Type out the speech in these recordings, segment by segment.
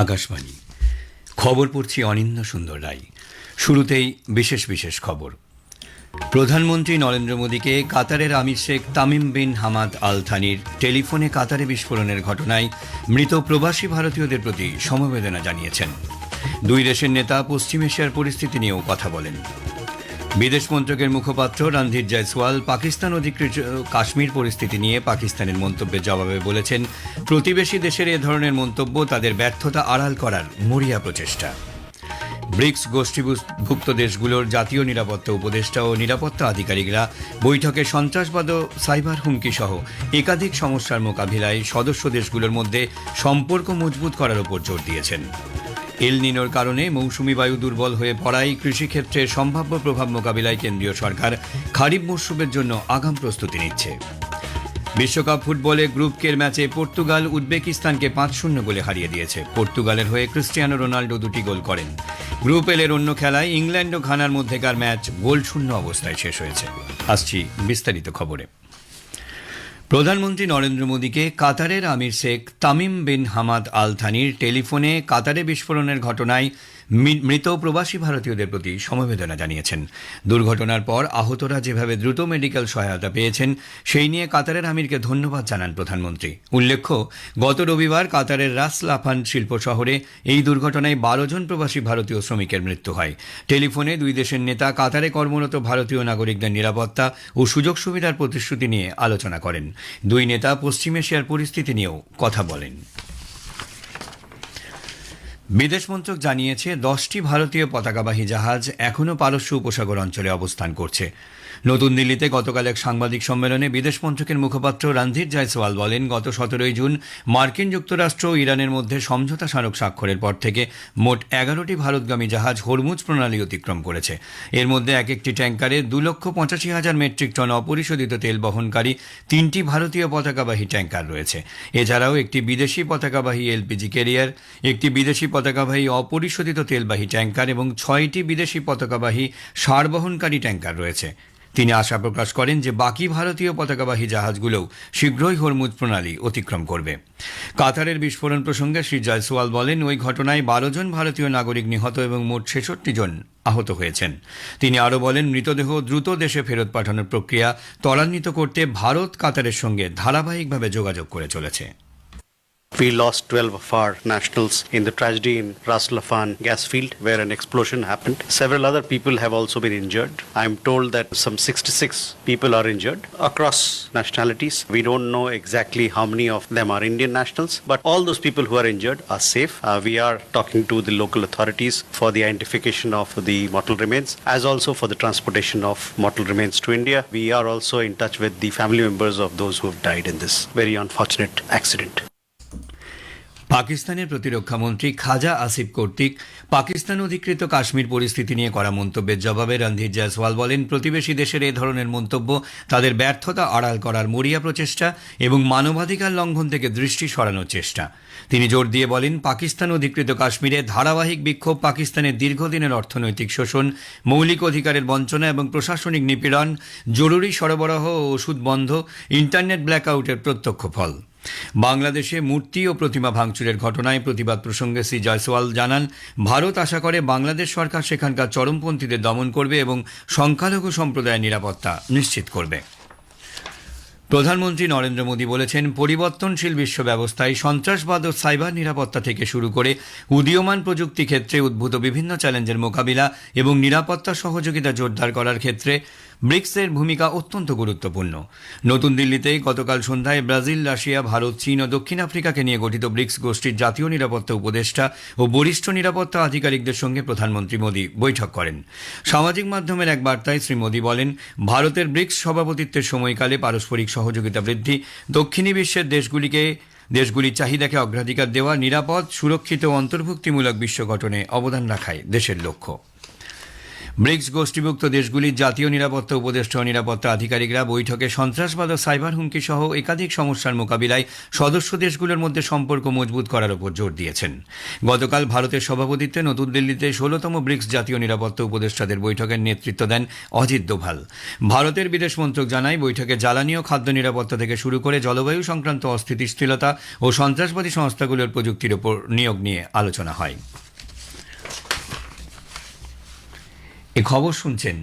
আকাশবাণী খবর পড়ছি অনিন্দ সুন্দর রায়। শুরুতেই বিশেষ বিশেষ খবর। প্রধানমন্ত্রী নরেন্দ্র মোদীকে কাতারের আমির Sheikh Tamim bin Hamad Al থানির টেলিফোনে কাতারে বিস্ফোরণের ঘটনায় মৃত প্রবাসী ভারতীয়দের প্রতি সমবেদনা জানিয়েছেন। দুই দেশের নেতা পশ্চিম এশিয়ার পরিস্থিতি নিয়েও কথা বলেন। বিদেশ মন্ত্রকের মুখপাত্র রণধীর জয়সওয়াল পাকিস্তান অধিকৃত কাশ্মীর পরিস্থিতি নিয়ে পাকিস্তানের মন্তব্যের জবাবে বলেছেন, প্রতিবেশী দেশের এ ধরনের মন্তব্য তাদের ব্যর্থতা আড়াল করার মরিয়া প্রচেষ্টা। ব্রিক্স গোষ্ঠীভুক্ত দেশগুলোর জাতীয় নিরাপত্তা উপদেষ্টা ও নিরাপত্তা আধিকারিকরা বৈঠকে সন্ত্রাসবাদ ও সাইবার হুমকি সহ একাধিক সমস্যার মোকাবিলায় সদস্য দেশগুলোর মধ্যে সম্পর্ক মজবুত করার উপর জোর দিয়েছেন। এল নিনোর কারণে মৌসুমি বায়ু দুর্বল হয়ে পড়ায় কৃষিক্ষেত্রে সম্ভাব্য প্রভাব মোকাবিলায় কেন্দ্রীয় সরকার খারিফ মরশুমের জন্য আগাম প্রস্তুতি নিচ্ছে। বিশ্বকাপ ফুটবলে গ্রুপ কের ম্যাচে পর্তুগাল উজবেকিস্তানকে 5-0 গোলে হারিয়ে দিয়েছে। পর্তুগালের হয়ে ক্রিস্টিয়ানো রোনাল্ডো 2টি গোল করেন। গ্রুপ এল এর অন্য খেলায় ইংল্যান্ড ও ঘানার মধ্যেকার ম্যাচ গোলশূন্য অবস্থায় শেষ হয়েছে। আসছি বিস্তারিত খবরে। প্রধানমন্ত্রী নরেন্দ্র মোদীকে কাতারের আমির Sheikh Tamim bin Hamad Al থানির টেলিফোনে কাতারে বিস্ফোরণের ঘটনায় মৃত প্রবাসী ভারতীয়দের প্রতি সমবেদনা জানিয়েছেন। দুর্ঘটনার পর আহতরা যেভাবে দ্রুত মেডিকেল সহায়তা পেয়েছেন সেই নিয়ে কাতারের আমিরকে ধন্যবাদ জানান প্রধানমন্ত্রী। উল্লেখ্য, গত রবিবার কাতারের রাস লাফান শিল্প শহরে এই দুর্ঘটনায় 12 জন প্রবাসী ভারতীয় শ্রমিকের মৃত্যু হয়। টেলিফোনে দুই দেশের নেতা কাতারে কর্মরত ভারতীয় নাগরিকদের নিরাপত্তা ও সুযোগ সুবিধার প্রতিশ্রুতি নিয়ে আলোচনা করেন। দুই নেতা পশ্চিম এশিয়ার পরিস্থিতি নিয়েও কথা বলেন। বিদেশ মন্ত্রক জানিয়েছে 10টি ভারতীয় পতাকাবাহী জাহাজ এখনও পারস্য উপসাগর অঞ্চলে অবস্থান করছে। নতুন দিল্লিতে গতকাল এক সাংবাদিক সম্মেলনে বিদেশ মন্ত্রকের মুখপাত্র রণধীর জয়সওয়াল বলেন, গত 17 জুন মার্কিন যুক্তরাষ্ট্র ও ইরানের মধ্যে সমঝোতা স্মারক স্বাক্ষরের পর থেকে মোট 11টি ভারতগামী জাহাজ হরমুজ প্রণালী অতিক্রম করেছে। এর মধ্যে এক একটি ট্যাঙ্কারে 2,85,000 মেট্রিক টন অপরিশোধিত তেল বহনকারী 3টি ভারতীয় পতাকাবাহী ট্যাঙ্কার রয়েছে। এছাড়াও একটি বিদেশি পতাকাবাহী এলপিজি ক্যারিয়ার, একটি বিদেশি পতাকাবাহী অপরিশোধিত তেলবাহী ট্যাঙ্কার এবং 6টি বিদেশি পতাকাবাহী সার বহনকারী ট্যাঙ্কার রয়েছে। তিনি আশা প্রকাশ করেন যে বাকি ভারতীয় পতাকাবাহী জাহাজগুলোও শীঘ্রই হরমুজ প্রণালী অতিক্রম করবে। কাতারের বিস্ফোরণ প্রসঙ্গে শ্রী জয়সওয়াল বলেন, ওই ঘটনায় 12 জন ভারতীয় নাগরিক নিহত এবং মোট 66 জন আহত হয়েছেন। তিনি আরও বলেন, মৃতদেহ দ্রুত দেশে ফেরত পাঠানোর প্রক্রিয়া ত্বরান্বিত করতে ভারত কাতারের সঙ্গে ধারাবাহিকভাবে যোগাযোগ করে চলেছে। We lost 12 of our nationals in the tragedy in Ras Laffan gas field where an explosion happened. Several other people have also been injured. I'm told that some 66 people are injured across nationalities. We don't know exactly how many of them are Indian nationals, but all those people who are injured are safe. We are talking to the local authorities for the identification of the mortal remains as also for the transportation of mortal remains to India. We are also in touch with the family members of those who have died in this very unfortunate accident. পাকিস্তানের প্রতিরক্ষামন্ত্রী খাজা আসিফ কর্তৃক পাকিস্তান অধিকৃত কাশ্মীর পরিস্থিতি নিয়ে করা মন্তব্যের জবাবে রণধীর জয়সওয়াল বলেন, প্রতিবেশী দেশের এ ধরনের মন্তব্য তাদের ব্যর্থতা আড়াল করার মরিয়া প্রচেষ্টা এবং মানবাধিকার লঙ্ঘন থেকে দৃষ্টি সরানোর চেষ্টা। তিনি জোর দিয়ে বলেন, পাকিস্তান অধিকৃত কাশ্মীরে ধারাবাহিক বিক্ষোভ পাকিস্তানের দীর্ঘদিনের অর্থনৈতিক শোষণ, মৌলিক অধিকারের বঞ্চনা এবং প্রশাসনিক নিপীড়ন, জরুরি সরবরাহ ও ওষুধ বন্ধ, ইন্টারনেট ব্ল্যাকআউটের প্রত্যক্ষ ফল। বাংলাদেশে মূর্তি ও প্রতিমা ভাঙচুরের ঘটনায় প্রতিবাদ প্রসঙ্গে শ্রী জয়সওয়াল জানান, ভারত আশা করে বাংলাদেশ সরকার সেখানকার চরমপন্থীদের দমন করবে এবং সংখ্যালঘু সম্প্রদায়ের নিরাপত্তা নিশ্চিত করবে। প্রধানমন্ত্রী নরেন্দ্র মোদী বলেছেন, পরিবর্তনশীল বিশ্ব ব্যবস্থায় সন্ত্রাসবাদ ও সাইবার নিরাপত্তা থেকে শুরু করে উদীয়মান প্রযুক্তি ক্ষেত্রে উদ্ভূত বিভিন্ন চ্যালেঞ্জের মোকাবিলা এবং নিরাপত্তা সহযোগিতা জোরদার করার ক্ষেত্রে ব্রিক্সের ভূমিকা অত্যন্ত গুরুত্বপূর্ণ। নতুন দিল্লিতে গতকাল সন্ধ্যায় ব্রাজিল, রাশিয়া, ভারত, চীন ও দক্ষিণ আফ্রিকাকে নিয়ে গঠিত ব্রিক্স গোষ্ঠীর জাতীয় নিরাপত্তা উপদেষ্টা ও বরিষ্ঠ নিরাপত্তা আধিকারিকদের সঙ্গে প্রধানমন্ত্রী মোদী বৈঠক করেন। সামাজিক মাধ্যমের এক বার্তায় শ্রী মোদী বলেন, ভারতের ব্রিক্স সভাপতিত্বের সময়কালে পারস্পরিক সহযোগিতা বৃদ্ধি, দক্ষিণী বিশ্বের দেশগুলির চাহিদাকে অগ্রাধিকার দেওয়া, নিরাপদ, সুরক্ষিত ও অন্তর্ভুক্তিমূলক বিশ্ব গঠনে অবদান রাখাই দেশের লক্ষ্য। ব্রিক্স গোষ্ঠীভুক্ত দেশগুলির জাতীয় নিরাপত্তা উপদেষ্টা ও নিরাপত্তা আধিকারিকরা বৈঠকে সন্ত্রাসবাদ ও সাইবার হুমকি সহ একাধিক সমস্যার মোকাবিলায় সদস্য দেশগুলোর মধ্যে সম্পর্ক মজবুত করার উপর জোর দিয়েছেন। গতকাল ভারতের সভাপতিত্বে নতুন দিল্লিতে ১৬তম ব্রিক্স জাতীয় নিরাপত্তা উপদেষ্টাদের বৈঠকের নেতৃত্ব দেন অজিত দোভাল। ভারতের বিদেশ মন্ত্রক জানায়, বৈঠকে জ্বালানি ও খাদ্য নিরাপত্তা থেকে শুরু করে জলবায়ু সংক্রান্ত অস্থিতিশীলতা ও সন্ত্রাসবাদী সংস্থাগুলোর প্রযুক্তির উপর নিয়োগ নিয়ে আলোচনা হয়। এ খবর শুনছেন।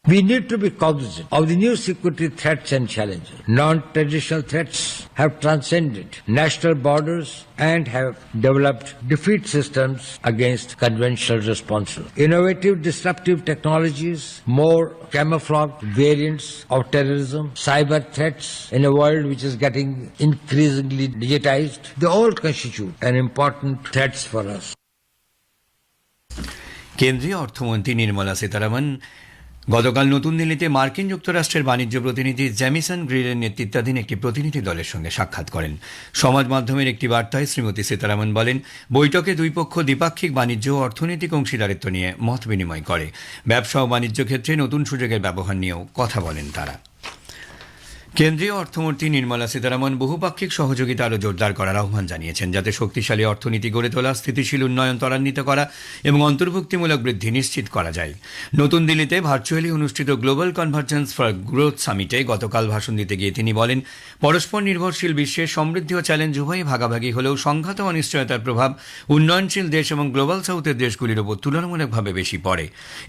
We need to be cognizant of the new security threats and challenges. Non-traditional threats have transcended national borders and have developed defeat systems against conventional responses. Innovative disruptive technologies, more camouflaged variants of terrorism, cyber threats in a world which is getting increasingly digitized, they all constitute an important threats for us. কেন্দ্রীয় অর্থমন্ত্রী নির্মলা সীতারামন গতকাল নতুন দিল্লিতে মার্কিন যুক্তরাষ্ট্রের বাণিজ্য প্রতিনিধি জ্যামিসন গ্রিলের নেতৃত্বাধীন একটি প্রতিনিধি দলের সঙ্গে সাক্ষাৎ করেন। সমাজ মাধ্যমের একটি বার্তায় শ্রীমতী সীতারামন বলেন, বৈঠকে দুই পক্ষ দ্বিপাক্ষিক বাণিজ্য ও অর্থনৈতিক অংশীদারিত্ব নিয়ে মত বিনিময় করে। ব্যবসা ও বাণিজ্য ক্ষেত্রে নতুন সুযোগের ব্যবহার নিয়েও কথা বলেন তারা। কেন্দ্রীয় অর্থমন্ত্রী নির্মলা সীতারামন বহুপাক্ষিক সহযোগিতা আরও জোরদার করার আহ্বান জানিয়েছেন, যাতে শক্তিশালী অর্থনীতি গড়ে তোলা, স্থিতিশীল উন্নয়ন ত্বরান্বিত করা এবং অন্তর্ভুক্তিমূলক বৃদ্ধি নিশ্চিত করা যায়। নতুন দিল্লিতে ভার্চুয়ালি অনুষ্ঠিত গ্লোবাল কনভার্জেন্স ফর গ্রোথ সামিটে গতকাল ভাষণ দিতে গিয়ে তিনি বলেন, পরস্পর নির্ভরশীল বিশ্বে সমৃদ্ধি ও চ্যালেঞ্জ উভয়ই ভাগাভাগি হলেও সংঘাত ও অনিশ্চয়তার প্রভাব উন্নয়নশীল দেশ এবং গ্লোবাল সাউথের দেশগুলির উপর তুলনামূলকভাবে বেশি পড়ে।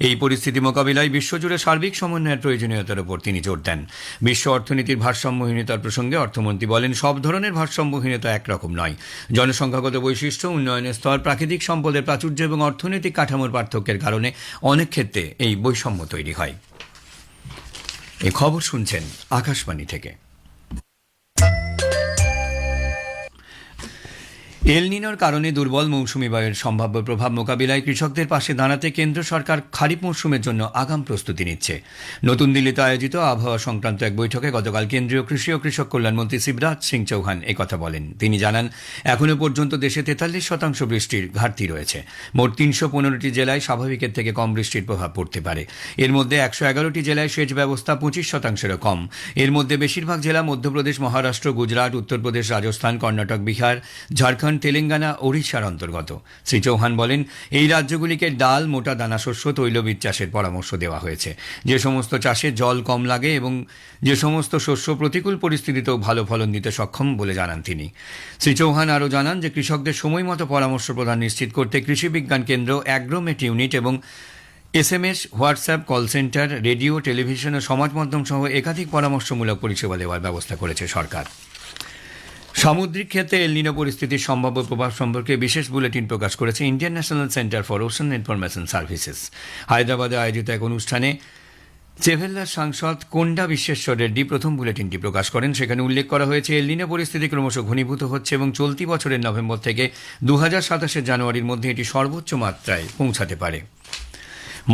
এই পরিস্থিতি মোকাবিলায় বিশ্বজুড়ে সার্বিক সমন্বয়ের প্রয়োজনীয়তার উপর তিনি জোর দেন। বিশ্ব অর্থনীতির ভারসাম্যহীনতার প্রসঙ্গে অর্থমন্ত্রী বলেন, সব ধরনের ভারসাম্যহীনতা একরকম নয়। জনসংখ্যাগত বৈশিষ্ট্য, উন্নয়নের স্তর, প্রাকৃতিক সম্পদের প্রাচুর্য এবং অর্থনৈতিক কাঠামোর পার্থক্যের কারণে অনেক ক্ষেত্রে এই বৈষম্য তৈরি হয়। এই খবর শুনছেন আকাশবাণী থেকে। এল নিনোর কারণে দুর্বল মৌসুমি বায়ুর সম্ভাব্য প্রভাব মোকাবিলায় কৃষকদের পাশে দাঁড়াতে কেন্দ্র সরকার খারিফ মৌসুমের জন্য আগাম প্রস্তুতি নিচ্ছে। নতুন দিল্লিতে আয়োজিত আবহাওয়া সংক্রান্ত এক বৈঠকে গতকাল কেন্দ্রীয় কৃষি ও কৃষক কল্যাণ মন্ত্রী শিবরাজ সিং চৌহান একথা বলেন। তিনি জানান, এখনও পর্যন্ত দেশে 43% বৃষ্টির ঘাটতি রয়েছে। মোট 315টি জেলায় স্বাভাবিকের থেকে কম বৃষ্টির প্রভাব পড়তে পারে। এর মধ্যে 111টি জেলায় সেচ ব্যবস্থা 25%-এরও কম। এর মধ্যে বেশিরভাগ জেলা মধ্যপ্রদেশ, মহারাষ্ট্র, গুজরাট, উত্তরপ্রদেশ, রাজস্থান, কর্ণাটক, বিহার, ঝাড়খণ্ড, তেলেঙ্গানা, ওড়িশার অন্তর্গত। শ্রী চৌহান বলেন, এই রাজ্যগুলিকে ডাল, মোটা দানাশস্য, তৈলবীজ চাষের পরামর্শ দেওয়া হয়েছে। যে সমস্ত চাষে জল কম লাগে এবং যে সমস্ত শস্য প্রতিকূল পরিস্থিতিতেও ভালো ফলন দিতে সক্ষম বলে জানান তিনি। শ্রী চৌহান আরও জানান যে কৃষকদের সময় মতো পরামর্শ প্রদান নিশ্চিত করতে কৃষি বিজ্ঞান কেন্দ্র, অ্যাগ্রোমেট ইউনিট এবং SMS, WhatsApp, call centre, radio, television ও সমাজ মাধ্যম সহ একাধিক পরামর্শমূলক পরিষেবা দেওয়ার ব্যবস্থা করেছে সরকার। সামুদ্রিক ক্ষেত্রে এল নিনো পরিস্থিতির সম্ভাব্য প্রভাব সম্পর্কে বিশেষ বুলেটিন প্রকাশ করেছে Indian national centre for ocean information services. হায়দ্রাবাদে আয়োজিত এক অনুষ্ঠানে চেভেল্লার সাংসদ কোন্ডা বিশ্বেশ্বর রেড্ডি প্রথম বুলেটিনটি প্রকাশ করেন। সেখানে উল্লেখ করা হয়েছে, এল নিনো পরিস্থিতি ক্রমশ ঘনীভূত হচ্ছে এবং চলতি বছরের নভেম্বর থেকে 2027 জানুয়ারির মধ্যে এটি সর্বোচ্চ মাত্রায় পৌঁছাতে পারে।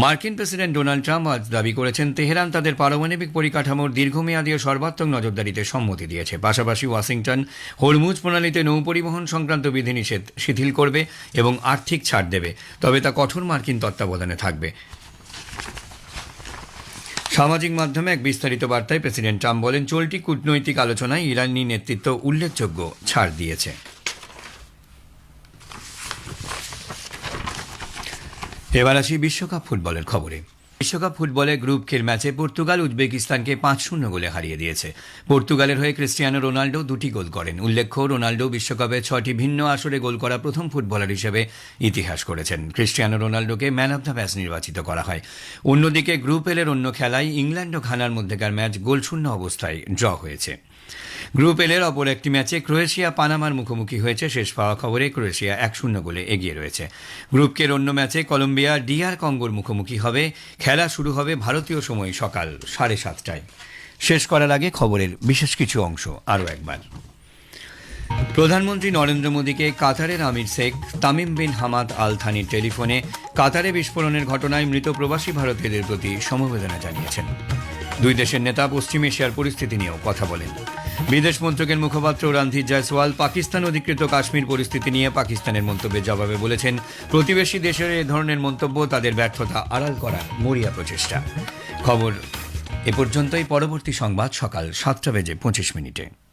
মার্কিন প্রেসিডেন্ট ডোনাল্ড ট্রাম্প আজ দাবি করেছেন, তেহরান তাদের পারমাণবিক পরিকাঠামোর দীর্ঘমেয়াদী ও সর্বাত্মক নজরদারিতে সম্মতি দিয়েছে। পাশাপাশি ওয়াশিংটন হরমুজ প্রণালীতে নৌ পরিবহন সংক্রান্ত বিধিনিষেধ শিথিল করবে এবং আর্থিক ছাড় দেবে, তবে তা কঠোর মার্কিন তত্ত্বাবধানে থাকবে। সামাজিক মাধ্যমে এক বিস্তারিত বার্তায় প্রেসিডেন্ট ট্রাম্প বলেন, চলতি কূটনৈতিক আলোচনায় ইরানি নেতৃত্ব উল্লেখযোগ্য ছাড় দিয়েছে। এবার আসি বিশ্বকাপ ফুটবলের খবরে। বিশ্বকাপ ফুটবলে গ্রুপ খের ম্যাচে পর্তুগাল উজবেকিস্তানকে 5-0 গোলে হারিয়ে দিয়েছে। পর্তুগালের হয়ে ক্রিস্টিয়ানো রোনাল্ডো 2টি গোল করেন। উল্লেখ্য, রোনাল্ডো বিশ্বকাপে 6টি ভিন্ন আসরে গোল করা প্রথম ফুটবলার হিসেবে ইতিহাস করেছেন। ক্রিস্টিয়ানো রোনাল্ডোকে ম্যান অব দ্য ম্যাচ নির্বাচিত করা হয়। অন্যদিকে গ্রুপ এলের অন্য খেলায় ইংল্যান্ড ও ঘানার মধ্যেকার ম্যাচ গোলশূন্য অবস্থায় ড্র হয়েছে। গ্রুপ এলের অপর একটি ম্যাচে ক্রোয়েশিয়া পানামার মুখোমুখি হয়েছে। শেষ পাওয়া খবরে ক্রোয়েশিয়া 1-0 গোলে এগিয়ে রয়েছে। গ্রুপ কের অন্য ম্যাচে কলম্বিয়া DR কঙ্গোর মুখোমুখি হবে। খেলা শুরু হবে ভারতীয় সময় সকাল 7:30টায়। শেষ করার আগে খবরের বিশেষ কিছু অংশ আরও একবার। প্রধানমন্ত্রী নরেন্দ্র মোদীকে কাতারের আমির Sheikh Tamim bin Hamad Al থানির টেলিফোনে কাতারে বিস্ফোরণের ঘটনায় মৃত প্রবাসী ভারতীয়দের প্রতি সমবেদনা জানিয়েছেন। দুই দেশের নেতা পশ্চিম এশিয়ার পরিস্থিতি নিয়েও কথা বলেন। বিদেশ মন্ত্রকের মুখপাত্র রণধীর জয়সওয়াল পাকিস্তান অধিকৃত কাশ্মীর পরিস্থিতি নিয়ে পাকিস্তানের মন্তব্যের জবাবে বলেছেন, প্রতিবেশী দেশের এ ধরনের মন্তব্য তাদের ব্যর্থতা আড়াল করার মরিয়া প্রচেষ্টা। খবর এ পর্যন্তই। পরবর্তী সংবাদ সকাল 7:25।